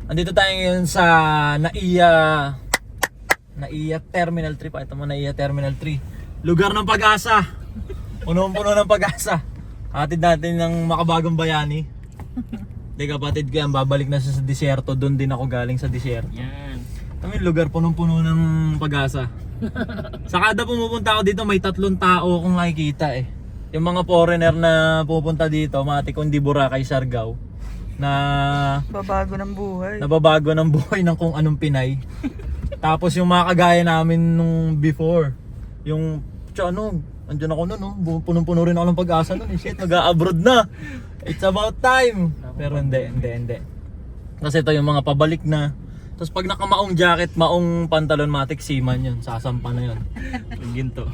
Andito tayo ngayon sa Naiya Terminal 3 pa. Ito mo, Naiya Terminal 3. Lugar ng pag-asa. Punong-puno ng pag-asa. Hatid natin ng makabagong bayani. Di kapatid ko yan, babalik na siya sa disyerto. Doon din ako galing sa disyerto. Yan. Ito yung lugar, punong-puno ng pag-asa. Sa kada pumupunta ako dito, may 3 tao akong nakikita eh. Yung mga foreigner na pupunta dito, mati kung di Boracay, Siargao, na Babago ng buhay. nababago ng buhay ng kung anong Pinay. Tapos yung mga kagaya namin nung before, yung andyan ako nun, no? Punong-puno rin ako ng pag-asa nun. Shit, mag-a-abroad na. It's about time. Pero hindi. Kasi ito yung mga pabalik na. Tapos pag nakamaong jacket, maong pantalon, matik seaman yun. Sasampa na yun. Yung ginto.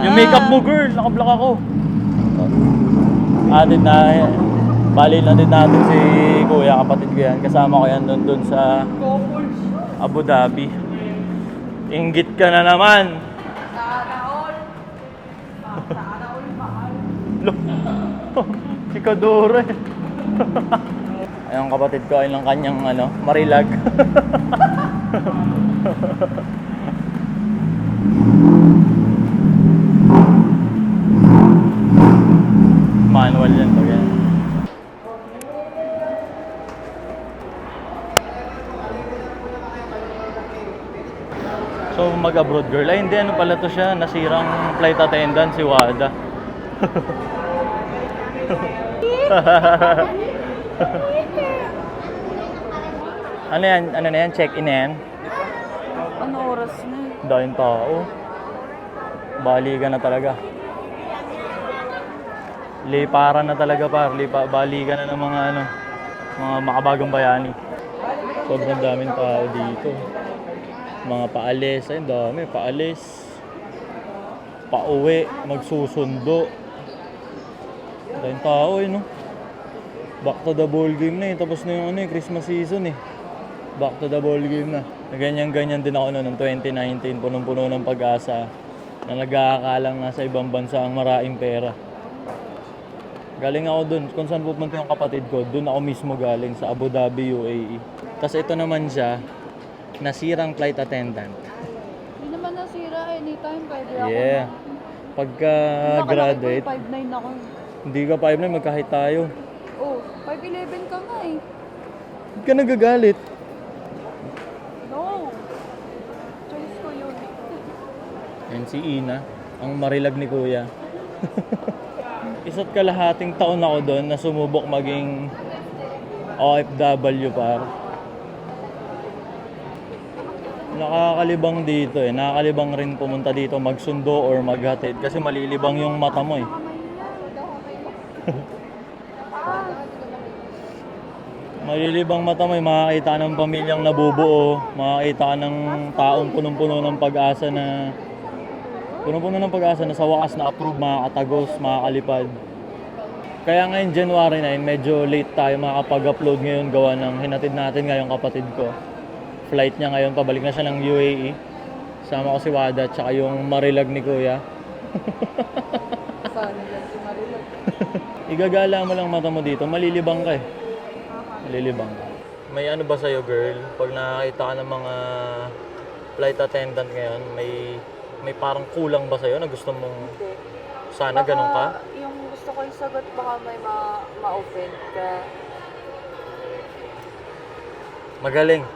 Yung makeup mo, girl, nakablock ako. Bali na din natin si kuya, kapatid ko yan. Kasama ko yan doon sa Abu Dhabi. Inggit ka na naman. Si Kadore. Ayun, kapatid ko ay lang kanyang marilag. Manual yan to, yan. So mag-abroad girl, ay hindi, pala to siya, nasirang flight attendant si Wada. Ano na yan? Check-in na yan? Ano oras na? Dahil tao. Balikan na talaga. Liparan na talaga balikan na ng mga mga makabagong bayani. Sobrang daming tao dito. Mga paalis, ay dami, paalis. Pauwi, magsusundo. Dahil tao no? Back to the ball game na eh. Tapos na yung Christmas season eh. Back to the ball game na. Ganyan-ganyan din ako noong 2019, punong-puno ng pag-asa na nag-aakalang nasa ibang bansa ang maraming pera. Galing ako dun, kung saan pupunta yung kapatid ko, dun ako mismo galing sa Abu Dhabi, UAE. Tapos ito naman siya, nasirang flight attendant. Hindi naman nasira, anytime pwede ako. Yeah. Pagka-graduate, 5'9 ako. hindi ka 5'9", magkahit tayo. Oh, 5'11 ka nga eh. Hindi ka nagagalit. No. Choice ko yun. Yan si Ina, ang marilag ni Kuya. Isa't kalahating taon ako doon na sumubok maging OFW par. Nakakalibang dito eh. Nakakalibang rin pumunta dito magsundo or maghatid kasi malilibang yung mata mo eh. Malilibang mata mo eh. Makakita ka ng pamilyang nabubuo. Makakita ka ng taong punong-puno ng pag-asa na sa wakas na approve, makakatagos, makakalipad. Kaya ngayon January 9, medyo late tayo makakapag-upload ngayon gawa ng hinatid natin ngayong kapatid ko. Flight niya ngayon, pabalik na siya ng UAE. Sama ko si Wada at saka yung marilag ni Kuya. Saan lang si Marilag? Igagala mo lang mata mo dito, malilibang ka eh. Malilibang ka. May ano ba sa'yo girl? Pag nakakita ka ng mga flight attendant ngayon, may parang kulang ba sa'yo na gusto mong sana ganun ka? Yung gusto ko yung sagot, baka may ma-offend ka. Magaling.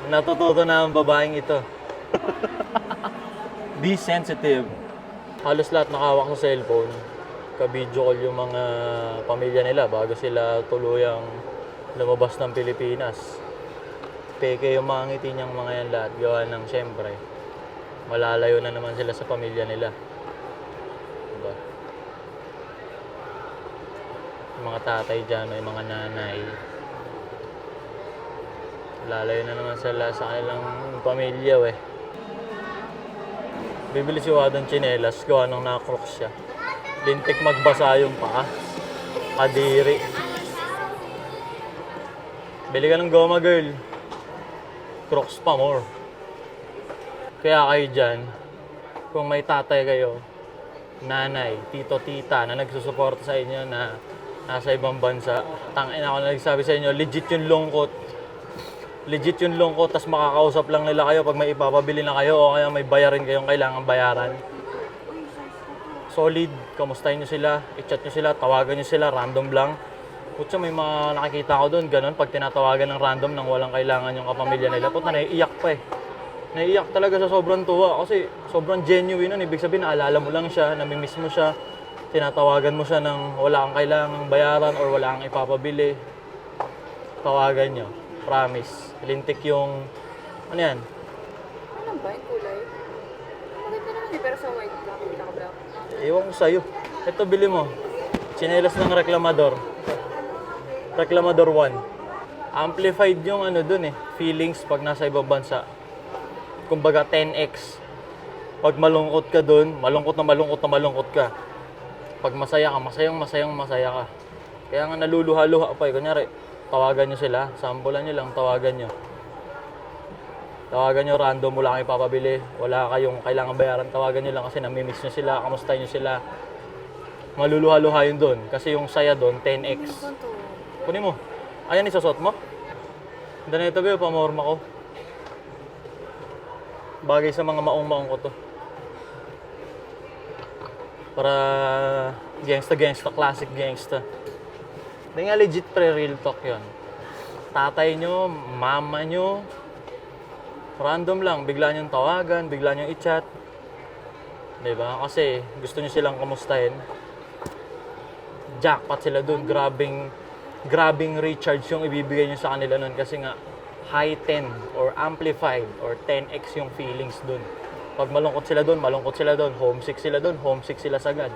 Natututo na ang babaeng ito. Be sensitive. Halos lahat nakahawak sa cellphone. Ka-video call yung mga pamilya nila bago sila tuluyang lumabas ng Pilipinas. Peke yung mga ngiti niyang mga yan lahat. Gawa ng syempre, malalayo na naman sila sa pamilya nila. Diba? Yung mga tatay dyan, may mga nanay. Lalayo na naman sila sa kanilang pamilya eh. Bibili si Wadang tsinelas, gawa nang nakrocs siya. Lintik magbasa yung paa. Kadiri. Bili ka ng goma girl. Crocs pa more. Kaya kayo dyan, kung may tatay kayo, nanay, tito, tita na nagsusuporta sa inyo na nasa ibang bansa. Tangin ako na nagsabi sa inyo, legit yung lungkot. Legit yung lungkot, tas makakausap lang nila kayo pag may ipapabili na kayo o kaya may bayarin kayong kailangan bayaran. Solid, kamustahin nyo sila, i-chat nyo sila, tawagan nyo sila, random lang. Putya, may mga nakikita ko doon, ganun, pag tinatawagan ng random nang walang kailangan yung kapamilya nila. Puta, naiiyak pa eh. Naiiyak talaga sa sobrang tuwa kasi sobrang genuine nun. Ibig sabihin, naalala mo lang siya, namimiss mo siya, tinatawagan mo siya nang wala kang kailangang bayaran or wala kang ipapabili. Tawagan nyo. Promise. Lintik yung, ano yan? Ano ba yung kulay? Maganda naman eh, pero sa white lang, pinaka-black. Ewan ko sa'yo. Ito, bili mo. Tsinelas ng Reclamador. Reclamador 1. Amplified yung ano dun eh, feelings pag nasa ibang bansa. Kumbaga 10x. Pag malungkot ka dun, malungkot na malungkot ka. Pag masaya ka, masaya ka. Kaya nga naluluha-luha pa eh. Kunyari, tawagan nyo sila, sampulan nyo lang, tawagan nyo. Tawagan nyo random, wala kayong papabili, wala kayong kailangan bayaran, tawagan nyo lang kasi namimiss nyo sila, kamustahin nyo sila. Maluluha-luha yun doon, kasi yung saya doon, 10x. Kunin mo. Ayan, isasot mo. Ganda na ito, Beo, pamorma ko. Bagay sa mga maong-maong ko to. Para gangsta, classic gangsta. Hindi nga legit real talk yun. Tatay nyo, mama nyo, random lang, bigla nyong tawagan, bigla nyong i-chat. Diba? Kasi gusto nyo silang kamustahin. Jackpot sila dun, grabing recharge yung ibibigay nyo sa kanila nun kasi nga heightened or amplified or 10x yung feelings dun. Pag malungkot sila dun, homesick sila sagad.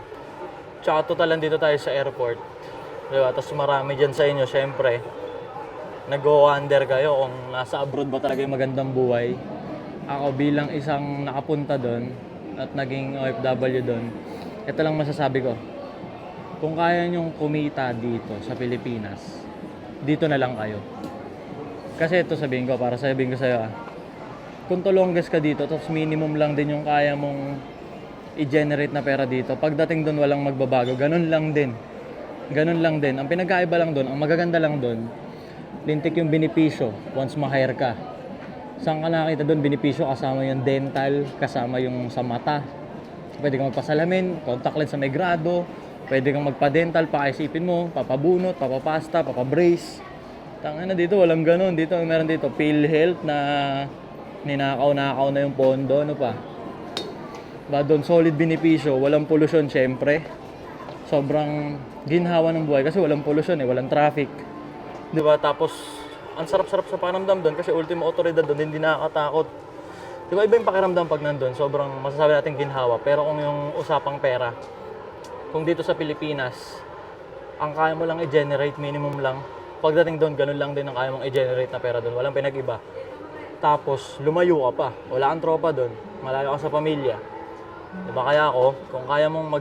Tsaka totalan dito tayo sa airport. Diba? Tapos marami dyan sa inyo, syempre, nag-wonder kayo kung nasa abroad ba talaga yung magandang buhay. Ako bilang isang nakapunta doon at naging OFW doon, ito lang masasabi ko. Kung kaya nyong kumita dito sa Pilipinas, dito na lang kayo. Kasi ito sabihin ko sa'yo kung tulonggas ka dito, tapos minimum lang din yung kaya mong i-generate na pera dito, pagdating doon walang magbabago, ganun lang din. Ang pinagkaiba lang doon, ang magaganda lang doon, lintik yung benepisyo once ma-hire ka. Saan ka nakita doon? Benepisyo kasama yung dental, kasama yung sa mata. Pwede kang magpasalamin, contact lens sa may grado, pwede kang magpa-dental, pakaisipin mo, papabunot, papapasta, papabrace. Tangina dito, walang ganun. Dito, meron dito, PhilHealth na ninakaw-nakaw na yung pondo, ano pa. Ba doon, solid benepisyo, walang pollution syempre. Sobrang ginhawa ng buhay kasi walang pollution eh, walang traffic. 'Di ba? Tapos ang sarap-sarap sa pakiramdam doon kasi ultimo otoridad doon, hindi nakakatakot. 'Di ba? Iba yung pakiramdam pag nandoon, sobrang masasabi natin ginhawa. Pero kung yung usapang pera, kung dito sa Pilipinas, ang kaya mo lang i-generate minimum lang. Pagdating doon, ganun lang din ang kaya mong i-generate na pera doon. Walang pinag-iba. Tapos lumayo ka pa. Wala kang tropa doon. Malayo ka sa pamilya. 'Di ba? Kaya ako, kung kaya mong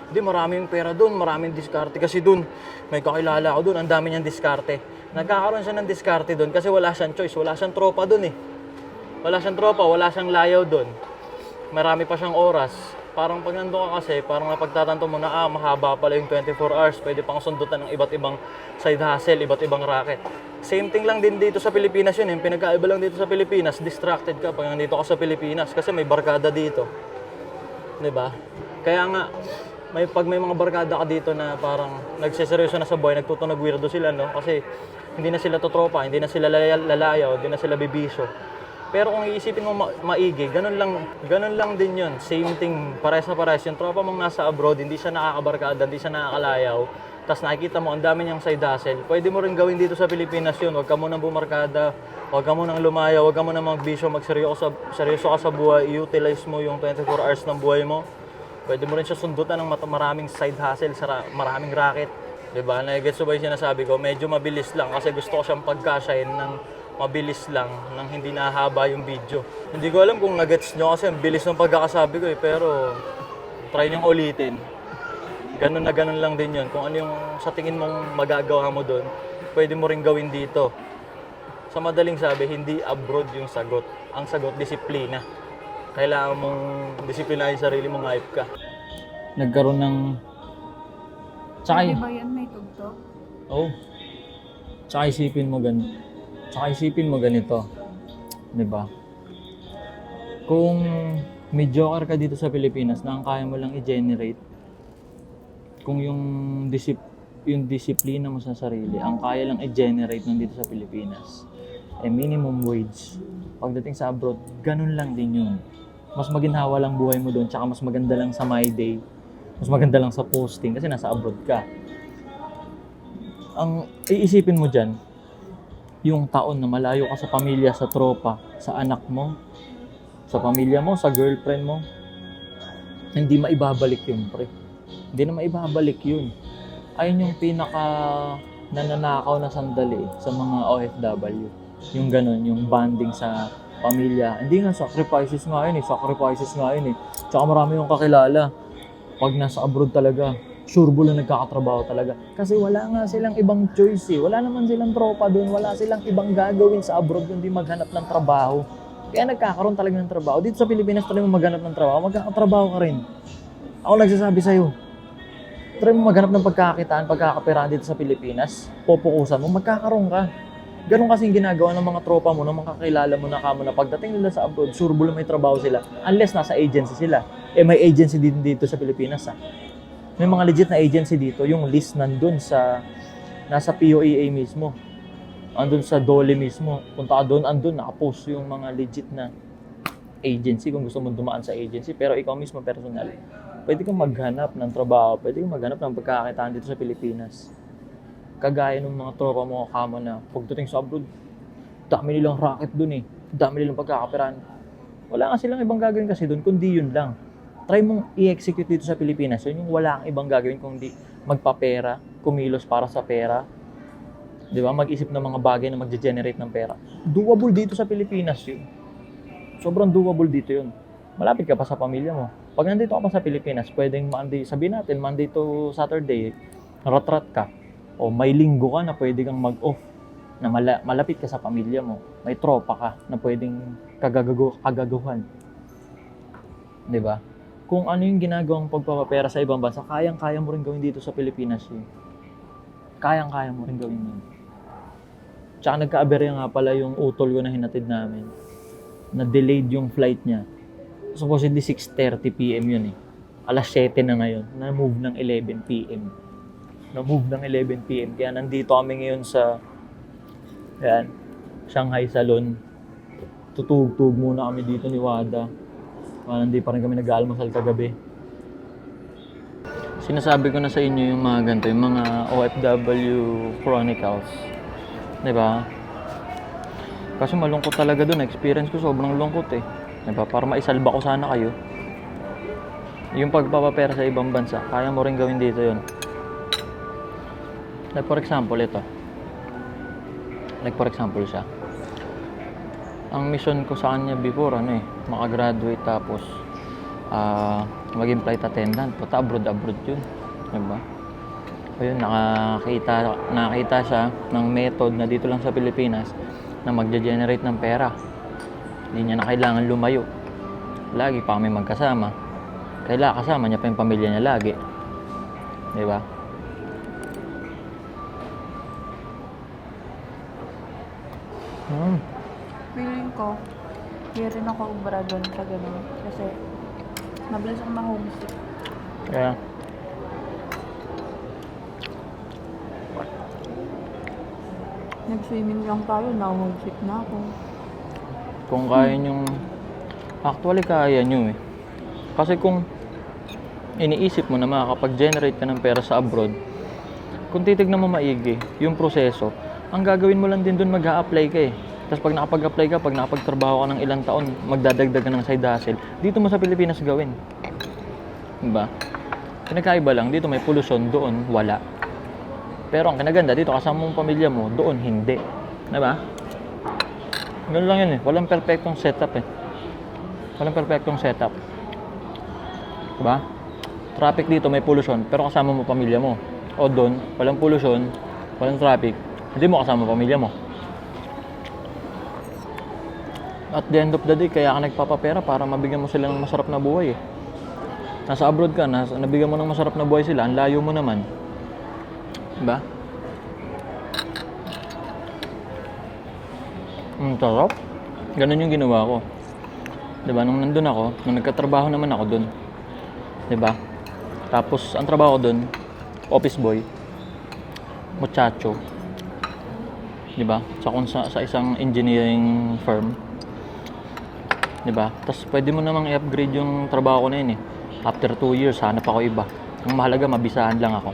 Hindi, maraming pera doon, maraming diskarte. Kasi doon, may kakilala ako doon, ang dami niyang diskarte. Nagkakaroon siya ng diskarte doon kasi wala siyang choice, wala siyang tropa doon eh. Wala siyang tropa, wala siyang layaw doon. Marami pa siyang oras. Parang pag nandun ka kasi, parang napagtatanto mo na, mahaba pala yung 24 hours, pwede pang sundutan ng iba't ibang side hustle, iba't ibang racket. Same thing lang din dito sa Pilipinas yun eh. Pinagkaiba lang dito sa Pilipinas, distracted ka pag nandito ka sa Pilipinas kasi may barkada dito. 'Di ba? Kaya nga, pag may mga barkada ka dito na parang nagseseryoso na sa buhay, nagtutunog weirdo sila, no? Kasi hindi na sila totropa, hindi na sila lalayaw, hindi na sila bibisyo. Pero kung iisipin mo maigi, ganun lang din yun. Same thing, pares na pares. Yung tropa mong nasa abroad, hindi siya nakakabarkada, hindi siya nakakalayaw. Tapos nakikita mo, ang dami niyang side hustle. Pwede mo rin gawin dito sa Pilipinas yun. Huwag ka munang bumarkada, huwag ka munang lumayaw, huwag ka munang magbisyo, seryoso ka sa buhay, i-utilize mo yung 24 hours ng buhay mo. Pwede mo rin siya sundutan ng maraming side hustle, maraming racket. Diba? Nagets mo ba yung sinasabi ko? Medyo mabilis lang kasi gusto ko siyang pagkasyahin ng mabilis lang, nang hindi nahaba yung video. Hindi ko alam kung nagets nyo kasi ang bilis ng pagkakasabi ko eh, pero try nyo ulitin. Ganun na ganun lang din yun. Kung ano yung sa tingin mong magagawa mo doon, pwede mo rin gawin dito. Sa madaling sabi, hindi abroad yung sagot. Ang sagot, disiplina. Kailangan mong disiplinahin sarili mong hype ka. nagkaroon ng... Tsaka, Di ba yan may tugtog? oh, tsaka isipin mo ganito. Di ba? Kung mediocre ka dito sa Pilipinas na ang kaya mo lang i-generate, kung yung disiplina mo sa sarili, ang kaya lang i-generate nandito sa Pilipinas, minimum wage. Pagdating sa abroad, ganun lang din yun. Mas maginhawa lang buhay mo doon, tsaka mas maganda lang sa my day, mas maganda lang sa posting kasi nasa abroad ka. Ang iisipin mo dyan, yung taon na malayo ka sa pamilya, sa tropa, sa anak mo, sa pamilya mo, sa girlfriend mo, hindi maibabalik yun, pre. Hindi na maibabalik yun. Ayun yung pinaka nananakaw na sandali sa mga OFW. Yung ganun, yung bonding sa pamilya. Hindi nga, sacrifices nga yun eh. Tsaka marami yung kakilala. Pag nasa abroad talaga, sure bull na nagkakatrabaho talaga. Kasi wala nga silang ibang choice eh. Wala naman silang tropa doon. Wala silang ibang gagawin sa abroad kundi maghanap ng trabaho. Kaya nagkakaroon talaga ng trabaho. Dito sa Pilipinas, try mo maghanap ng trabaho, magkakatrabaho ka rin. Ako nagsasabi sa'yo, try mo maghanap ng pagkakakitaan, pagkakaperahan dito sa Pilipinas, pupukusan mo, magkakaroon ka. Ganun kasing ginagawa ng mga tropa mo, ng mga kakilala mo na kamo na pagdating nila sa abroad, sure bull may trabaho sila. Unless nasa agency sila. May agency din dito sa Pilipinas May mga legit na agency dito, yung list nandun nasa POEA mismo. Andun sa DOLE mismo. Punta ka doon, andun, nakapost yung mga legit na agency kung gusto mo dumaan sa agency. Pero ikaw mismo, personal, pwede kang maghanap ng trabaho, pwede kang maghanap ng pagkakakitaan dito sa Pilipinas. Kagaya ng mga tropa mo kamo na pagdating sa abroad, dami nilang racket dun eh. Dami nilang pagkakaperahan. Wala nga silang ibang gagawin kasi dun, kundi yun lang. Try mong i-execute dito sa Pilipinas. Yun yung wala kang ibang gagawin kundi magpapera, kumilos para sa pera. Di ba? Mag-isip ng mga bagay na mag-generate ng pera. Doable dito sa Pilipinas yun. Sobrang doable dito yun. Malapit ka pa sa pamilya mo. Pag nandito ka pa sa Pilipinas, pwedeng sabihin natin, Monday to Saturday, rat-rat ka. O may linggo ka na pwede kang mag-off na malapit ka sa pamilya mo. May tropa ka na pwedeng kagagawan. Di ba? Kung ano yung ginagawang pagpapapera sa ibang bansa, kayang-kaya mo rin gawin dito sa Pilipinas yun. Kayang-kaya mo rin gawin yun. Tsaka nagka-aberya nga pala yung utol ko na hinatid namin. Na delayed yung flight niya. Supposedly 6:30 PM yun eh. Alas 7 na ngayon. Na-move ng 11 PM. Na-move ng 11 PM. Kaya nandito kami ngayon sa Shanghai Salon. Tutugtog muna kami dito ni Wada. Hindi pa rin kami nag-aalmusal kagabi. Sinasabi ko na sa inyo yung mga ganito, yung mga OFW Chronicles. Diba? Kasi malungkot talaga dun. Experience ko sobrang lungkot eh. Diba? Para maisalba ko sana kayo. Yung pagpapapera sa ibang bansa, kaya mo rin gawin dito yun. Like for example, ito. Like for example siya. Ang mission ko sa kanya before, makagraduate tapos maging flight attendant. Puta, abroad yun. Diba? Ayun, nakakita siya ng method na dito lang sa Pilipinas na magge-generate ng pera. Hindi niya na kailangan lumayo. Lagi pa kami magkasama. Kailangan kasama niya pa yung pamilya niya lagi. Diba? Feeling ko, hindi rin ako ubra doon sa ganun. Kasi, mabilis akong ma-homesick. Kaya, Nag-swimming lang tayo, na-homesick na ako. kung kaya nyong... Actually, kaya nyo eh. Kasi kung iniisip mo na makakapag-generate ka ng pera sa abroad, kung titignan mo maigi, yung proseso, ang gagawin mo lang din doon, mag-a-apply ka eh. Tapos pag nakapag-apply ka, pag nakapagtrabaho ka ng ilang taon, magdadagdag ka ng side hustle, dito mo sa Pilipinas gawin. Diba? Pinagkaiba lang, dito may pollution, doon wala. Pero ang kinaganda, dito kasama mong pamilya mo, doon hindi. Diba? Ganun lang yun eh. Walang perfectong setup eh. Walang perfectong setup. Diba? Traffic dito may pollution, pero kasama mo pamilya mo. O doon, walang pollution, walang traffic, hindi mo kasama pamilya mo. At the end of the day, kaya ka nagpapapera para mabigyan mo sila ng masarap na buhay eh. Nasa abroad ka, nabigyan mo ng masarap na buhay sila, ang layo mo naman. Diba? Sarap. Ganun yung ginawa ko. Diba? Nung nandun ako, nung nagkatrabaho naman ako dun. Diba? Tapos, ang trabaho ko dun, office boy, muchacho. Diba? Sa isang engineering firm. Diba? Tapos, pwede mo namang i-upgrade yung trabaho ko na yun eh. After 2 years, hanap ako iba. Ang mahalaga, mabisahan lang ako.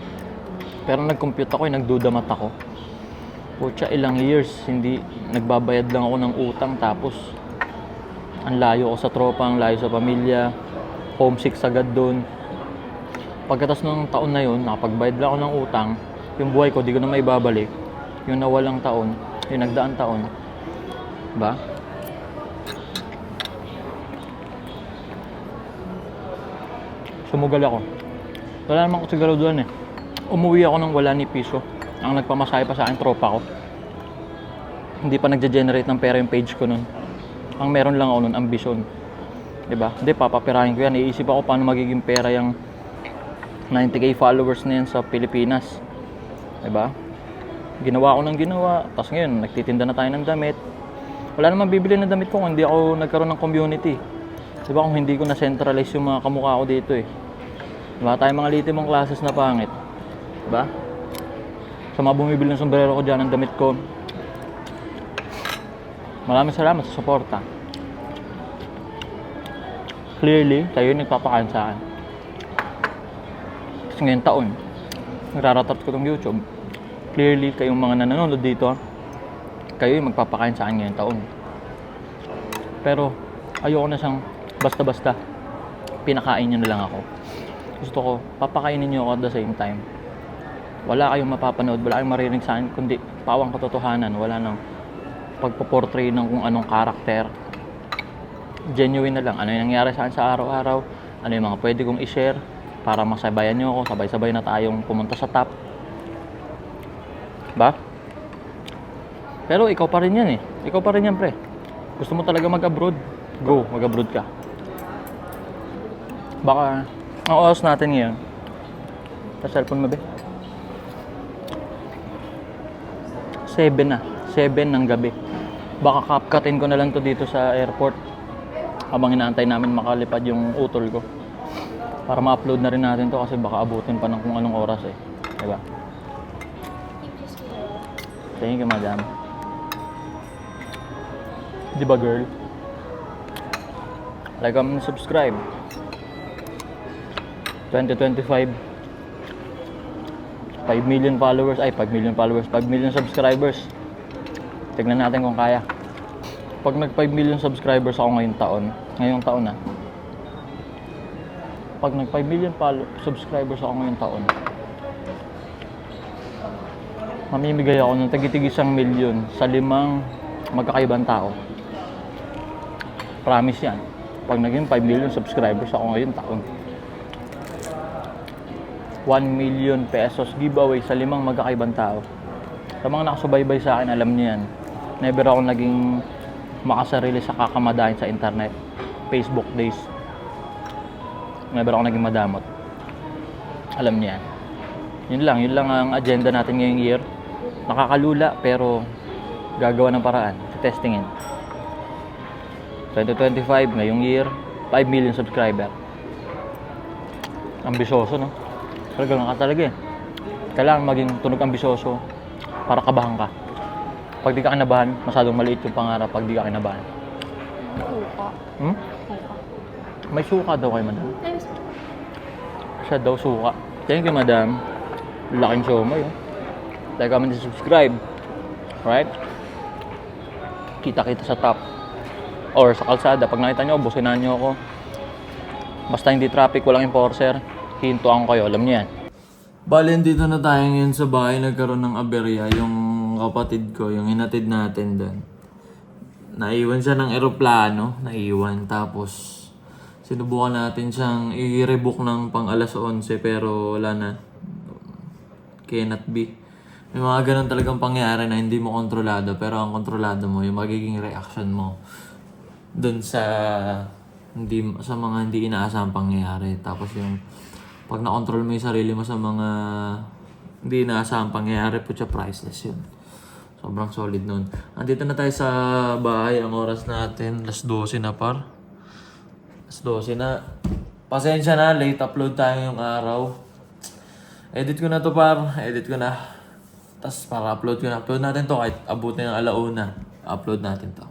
Pero nag-compute ako eh, nagdudamat ako. Pucha, ilang years, hindi, nagbabayad lang ako ng utang. Tapos, ang layo ko sa tropa, ang layo sa pamilya. Homesick sagad doon. Pagkatas ng taon na yun, nakapagbayad lang ako ng utang. Yung buhay ko, di ko na maibabalik. Yung nawalang taon, yung nagdaan taon. Diba? Sumugal ako. Wala naman ko siguro doon eh. Umuwi ako nang wala ni piso. Ang nagpamasahe pa sa akin, tropa ko. Hindi pa nagge-generate ng pera yung page ko nun. Ang meron lang ako nun, ambisyon. Diba? Hindi, papapirahin ko yan. Iisip ako paano magiging pera yung 90k followers na yan sa Pilipinas. Diba? Ginawa ko ng ginawa. Tapos ngayon, nagtitinda na tayo ng damit. Wala naman bibili ng damit ko kung hindi ako nagkaroon ng community. Diba? Kung hindi ko na-centralize yung mga kamukha ko dito eh. Diba? Tayo mga litimong classes na pangit. Diba? Sa mga bumibili ng sombrero ko dyan, ng damit ko. Maraming salamat sa suporta. Clearly, kayo yung nagpapakain sa akin. Kasi ngayong taon, nagraratat ko tong YouTube. Clearly, kayong mga nanonood dito, kayo yung magpapakain sa akin ngayong taon. Pero, ayoko na siyang basta-basta pinakain nyo na lang ako. Gusto ko, papakainin nyo ako at the same time. Wala kayong mapapanood, wala kayong maririnig sa akin, kundi pawang katotohanan. Wala nang pagpaportray ng kung anong karakter. Genuine na lang. Ano yung nangyari sa akin sa araw-araw, ano yung mga pwede kong i-share para masabayan nyo ako, sabay-sabay na tayong pumunta sa top. Ba? Pero ikaw pa rin yan eh. Ikaw pa rin yan, pre. Gusto mo talaga mag-abroad? Go, mag-abroad ka. Baka, ang oras natin ngayon, sa cellphone mo ba? 7 na. 7 ng gabi. Baka kapkatin ko na lang to dito sa airport habang inaantay namin makalipad yung utol ko. Para ma-upload na rin natin to kasi baka abutin pa ng kung anong oras eh. Diba? Thank you, madam. Diba, girl? Like, comment, and subscribe. 2025 5 million followers, 5 million subscribers. Tignan natin kung kaya. Pag nag 5 million subscribers ako ngayong taon na. Pag nag 5 million subscribers ako ngayong taon, mamimigay ako ng tagi-tig 1 million sa 5 magkakaibang tao. Promise yan. Pag naging 5 million subscribers ako ngayong taon, 1 million pesos giveaway sa 5 magkakaibang tao. Sa mga nakasubaybay sa akin, alam niyo yan. Never ako naging makasarili sa kakamadahin sa internet. Facebook days. Never ako naging madamot. Alam niyo yan. Yun lang ang agenda natin ngayong year. Nakakalula pero gagawa ng paraan. Testingin. 2025, ngayong year, 5 million subscriber. Ambisyoso, no? Talagang ka talaga eh. Kailangan maging tunog ambisyoso para kabahan ka. Pag di ka kinabahan, masyadong maliit yung pangarap pag di ka kinabahan. Suka. Hmm? Suka. May suka daw kay madam. Siya daw suka. Thank you, madam. Laking show mo yun. Like, comment, and subscribe. Right? Kita-kita sa top. Or sa kalsada. Pag nakita nyo, businahan nyo ako. Basta hindi traffic, walang enforcer. Hintuan ko kayo, alam niyo yan. Bale, dito na tayo ngayon sa bahay. Nagkaroon ng aberya. Yung kapatid ko, yung hinatid natin doon. Naiwan siya ng eroplano. Naiwan. Tapos, sinubukan natin siyang i-rebook ng pang alas 11 pero wala na. Cannot be. May mga ganun talagang pangyayari na hindi mo kontrolado pero ang kontrolado mo, yung magiging reaction mo dun sa sa mga hindi inaasahang pangyayari. Tapos yung pag na-control mo yung sarili mo sa mga hindi inaasahang pangyayari, putya, priceless yun. Sobrang solid nun. Andito na tayo sa bahay. Ang oras natin, alas 12 na par. Alas 12 na. Pasensya na, late upload tayo yung araw. Edit ko na to par. Edit ko na. Tapos para upload ko na. Upload natin to kahit abutin ng alauna. Upload natin to.